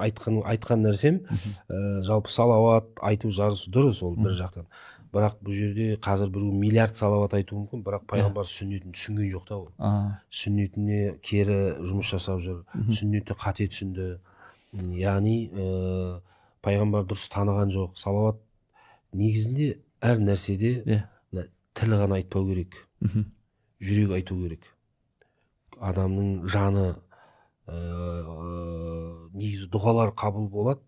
айтқан нәрсем жалпы салауат айту жарысы дұрыс, ол бір жақтан. Бірақ бұл жерде қазір біреу миллиард салауат айтуы мүмкін, бірақ пайғамбар сүннетін түсінген жоқ та ол. Сүннетіне кері жұмыс жасап жүр, сүннетті қате түсінді. Яғни пайғамбар дұрыс таныған жоқ. Салауат негізінде әр нәрседе тіл ғана айтпау керек, жүрек айту керек. Адамның жаны негізі дұғалар қабыл болады,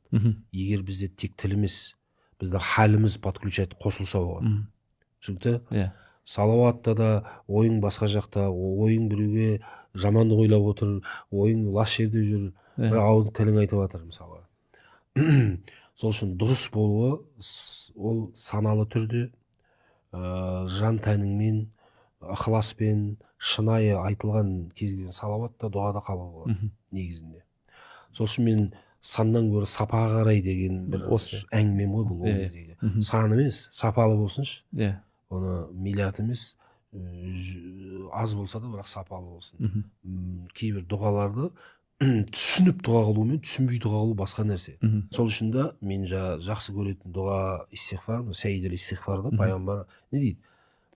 егер бізде тек тіліміз, бізді халіміз подключать қосылса оған. Түсінікті? Салауатта да ойың басқа жақта, ойың біреуге жамандық ойлап отыр, ойың лас жерде жүр, бір ауыз тілің айтып жатыр мысалы. Сол үшін дұрыс болуы ол саналы түрде жан тәніңмен, ықыласпен, шынайы айтылған кезген салауатта дұғада қабыл болады негізінде. Сол үшін мен саннан гөрі сапаға қарай деген бір әңгімем ғой бұл ол кездегі. Сан емес, сапалы болсыншы. Оны миллиард емес, аз болса да бірақ сапалы болсын. Кейбір дұғаларды түсініп дұға қылу мен түсінбей дұға қылу басқа нәрсе. Сол үшін да мен жақсы көретін дұға истиғфар, сәйидул истиғфарда пайғамбар не дейді?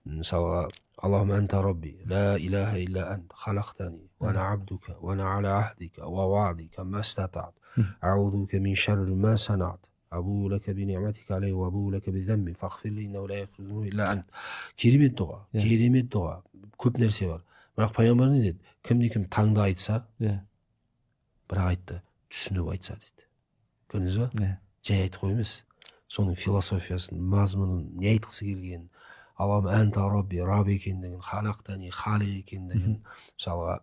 Мысалға, Аллахумма анта рабби, ла илаха илля ант, халақтани, ва ана абдука, ва ана аля ахдика, ва ва'дика, ма статa'т, а'удhu бика мин шарри ма санa'т, абу лака би ни'матика алейя, ва абу лака би замби, фағфир ли, иннаху ла яғфиру зунуба илля ант. Керемет дұға, керемет дұға. Көп нәрсе бар. Бірақ пайғамбар не деді? Кімде-кім таңда айтса, бірақ айтты, түсініп айтса дейді. Көрдіңіз ба? Жай айтып қой емес. Соның философиясын, мазмұнын, не айтқысы келген, Аллахум анта рабби, раб екендігін, халақтани, халық екендігін, мысалға,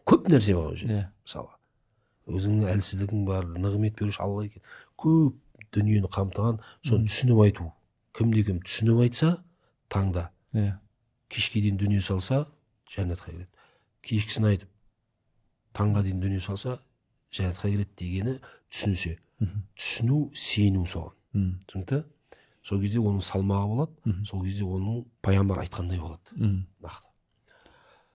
көп нәрсе бар ол жерде. Мысалға, өзіңнің әлсіздігің бар, нығмет беруші Алла екен. Көп дүниені қамтыған, соны түсініп айту. Кімде-кім түсініп айтса, таңда. Кешке дейін дүние салса, жәннатқа келеді. Кешкісін айтып, таңға дейін дүние салса, жәннатқа келеді дегені түсінсе. Түсіну, сену соған. Түсінікті? Сол кезде оның салмағы болады, сол кезде оның пайғамбар айтқандай болады. Нақты.